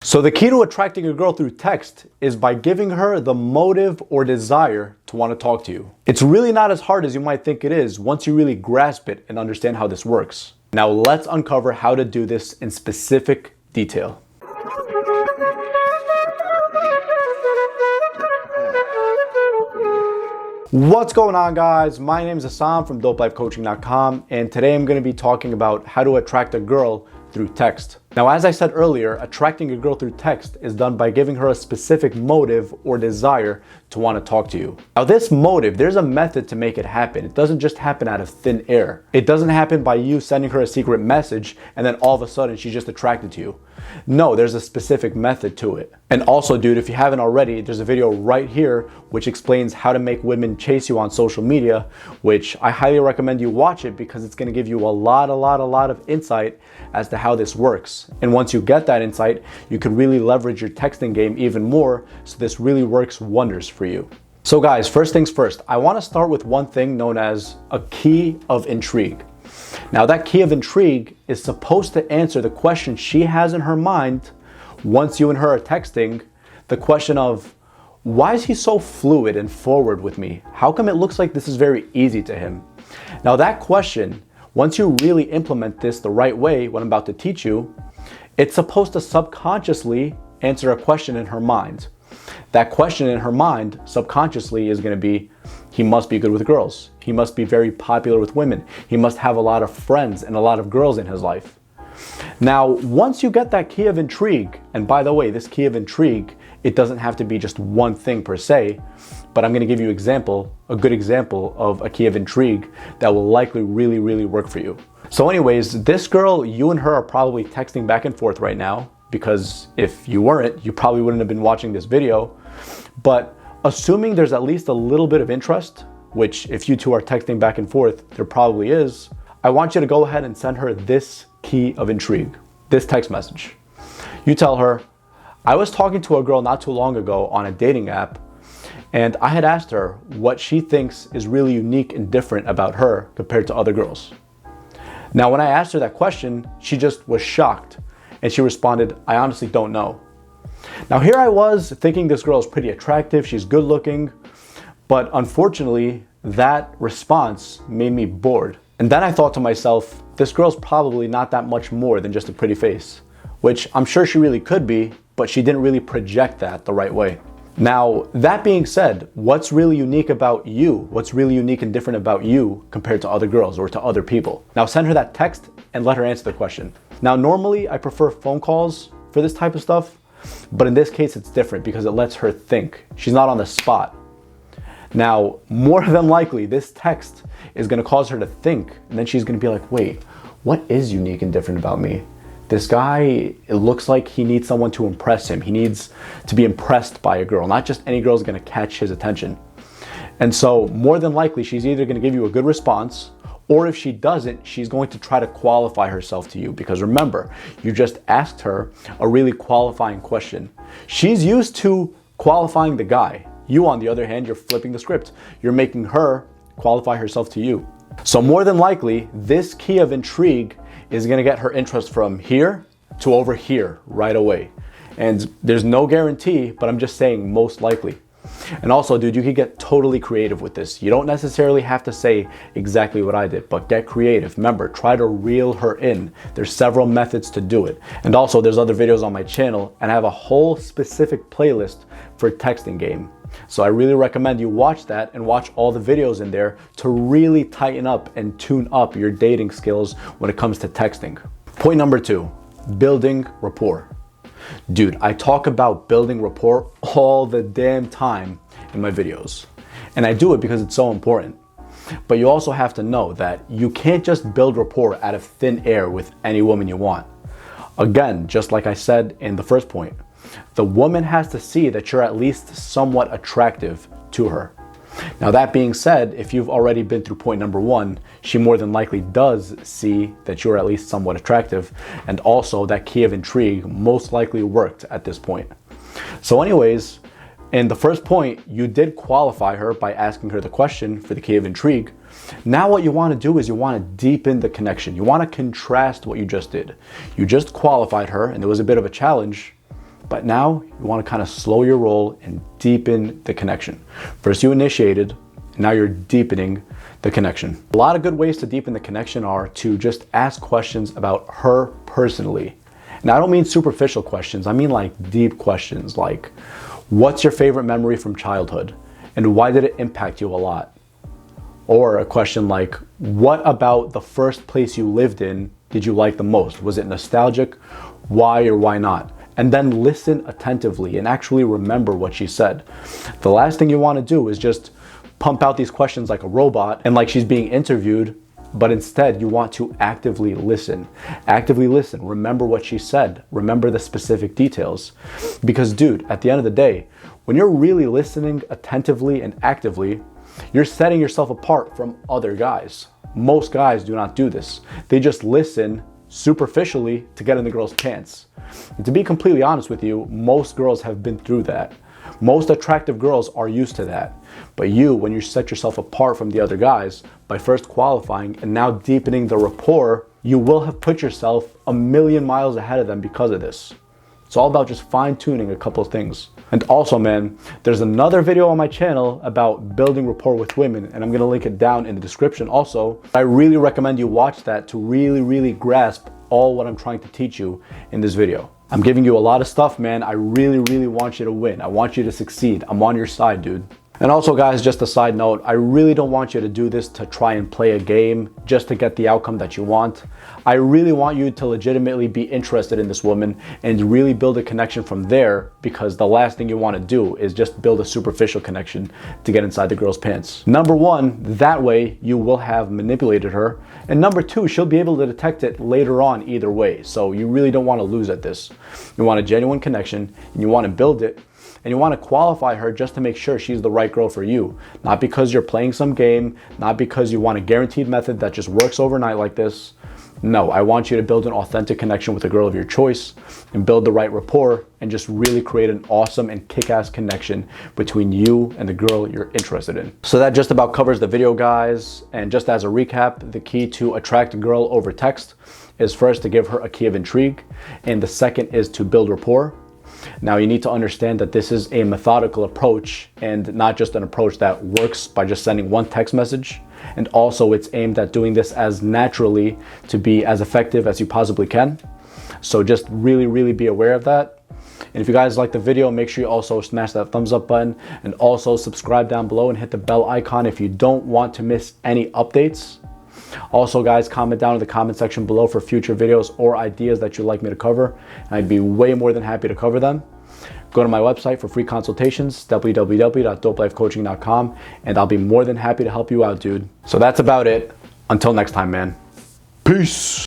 So the key to attracting a girl through text is by giving her the motive or desire to want to talk to you. It's really not as hard as you might think it is once you really grasp it and understand how this works. Now let's uncover how to do this in specific detail. What's going on, guys? My name is Hassan from dopelifecoaching.com, and today I'm going to be talking about how to attract a girl through text. Now, as I said earlier, attracting a girl through text is done by giving her a specific motive or desire to want to talk to you. Now, this motive, there's a method to make it happen. It doesn't just happen out of thin air. It doesn't happen by you sending her a secret message and then all of a sudden she's just attracted to you. No, there's a specific method to it. And also, dude, if you haven't already, there's a video right here which explains how to make women chase you on social media, which I highly recommend you watch it because it's going to give you a lot of insight as to how this works. And once you get that insight, you can really leverage your texting game even more, so this really works wonders for you. So guys, first things first, I want to start with one thing known as a key of intrigue. Now, that key of intrigue is supposed to answer the question she has in her mind once you and her are texting, the question of, why is he so fluid and forward with me? How come it looks like this is very easy to him? Now, that question, once you really implement this the right way, what I'm about to teach you, it's supposed to subconsciously answer a question in her mind. That question in her mind, subconsciously, is going to be, he must be good with girls. He must be very popular with women. He must have a lot of friends and a lot of girls in his life. Now, once you get that key of intrigue, and by the way, this key of intrigue, it doesn't have to be just one thing per se, but I'm going to give you a good example of a key of intrigue that will likely really work for you. So anyways, this girl, you and her are probably texting back and forth right now, because if you weren't, you probably wouldn't have been watching this video. But assuming there's at least a little bit of interest, which if you two are texting back and forth, there probably is, I want you to go ahead and send her this key of intrigue, this text message. You tell her, I was talking to a girl not too long ago on a dating app, and I had asked her what she thinks is really unique and different about her compared to other girls. Now, when I asked her that question, she just was shocked, and she responded, I honestly don't know. Now, here I was thinking this girl is pretty attractive, she's good looking, but unfortunately, that response made me bored. And then I thought to myself, this girl's probably not that much more than just a pretty face, which I'm sure she really could be, but she didn't really project that the right way. Now, that being said, what's really unique about you? What's really unique and different about you compared to other girls or to other people? Now, send her that text and let her answer the question. Now, normally I prefer phone calls for this type of stuff, but in this case it's different because it lets her think. She's not on the spot. Now, more than likely, this text is going to cause her to think, and then she's going to be like, wait, what is unique and different about me? This guy, it looks like he needs someone to impress him. He needs to be impressed by a girl. Not just any girl is going to catch his attention. And so more than likely, she's either going to give you a good response, or if she doesn't, she's going to try to qualify herself to you. Because remember, you just asked her a really qualifying question. She's used to qualifying the guy. You, on the other hand, you're flipping the script. You're making her qualify herself to you. So more than likely, this key of intrigue is going to get her interest from here to over here right away. And there's no guarantee, but I'm just saying most likely. And also, dude, you can get totally creative with this. You don't necessarily have to say exactly what I did, but get creative. Remember, try to reel her in. There's several methods to do it. And also, there's other videos on my channel, and I have a whole specific playlist for texting game. So I really recommend you watch that and watch all the videos in there to really tighten up and tune up your dating skills when it comes to texting. Point number 2, building rapport. Dude, I talk about building rapport all the damn time in my videos. And I do it because it's so important. But you also have to know that you can't just build rapport out of thin air with any woman you want. Again, just like I said in the first point, the woman has to see that you're at least somewhat attractive to her. Now, that being said, if you've already been through point number 1, she more than likely does see that you're at least somewhat attractive, and also that key of intrigue most likely worked at this point. So anyways, in the first point, you did qualify her by asking her the question for the key of intrigue. Now what you want to do is you want to deepen the connection. You want to contrast what you just did. You just qualified her, and it was a bit of a challenge, But now you want to kind of slow your roll and deepen the connection. First you initiated, now you're deepening the connection. A lot of good ways to deepen the connection are to just ask questions about her personally. Now I don't mean superficial questions, I mean like deep questions like, what's your favorite memory from childhood and why did it impact you a lot? Or a question like, what about the first place you lived in did you like the most? Was it nostalgic? Why or why not? And then listen attentively and actually remember what she said. The last thing you want to do is just pump out these questions like a robot and like she's being interviewed, but instead you want to actively listen. Actively listen. Remember what she said. Remember the specific details. Because dude, at the end of the day, when you're really listening attentively and actively, you're setting yourself apart from other guys. Most guys do not do this. They just listen superficially to get in the girl's pants. And to be completely honest with you, most girls have been through that. Most attractive girls are used to that. But you, when you set yourself apart from the other guys by first qualifying and now deepening the rapport, you will have put yourself a million miles ahead of them because of this. It's all about just fine-tuning a couple of things. And also, man, there's another video on my channel about building rapport with women, and I'm gonna link it down in the description also. I really recommend you watch that to really grasp all what I'm trying to teach you in this video. I'm giving you a lot of stuff, man. I really want you to win. I want you to succeed. I'm on your side, dude. And also guys, just a side note, I really don't want you to do this to try and play a game just to get the outcome that you want. I really want you to legitimately be interested in this woman and really build a connection from there, because the last thing you want to do is just build a superficial connection to get inside the girl's pants. Number one, that way you will have manipulated her. And number two, she'll be able to detect it later on either way. So you really don't want to lose at this. You want a genuine connection and you want to build it. And you want to qualify her just to make sure she's the right girl for you. Not because you're playing some game, not because you want a guaranteed method that just works overnight like this. No, I want you to build an authentic connection with a girl of your choice and build the right rapport and just really create an awesome and kick-ass connection between you and the girl you're interested in. So that just about covers the video, guys. And just as a recap, the key to attract a girl over text is first to give her a key of intrigue, and the second is to build rapport. Now you need to understand that this is a methodical approach and not just an approach that works by just sending one text message. And also it's aimed at doing this as naturally to be as effective as you possibly can. So just really be aware of that. And if you guys like the video, make sure you also smash that thumbs up button and also subscribe down below and hit the bell icon if you don't want to miss any updates. Also guys, comment down in the comment section below for future videos or ideas that you'd like me to cover, and I'd be way more than happy to cover them. Go to my website for free consultations, www.dopelifecoaching.com, and I'll be more than happy to help you out, dude. So that's about it. Until next time, man. Peace.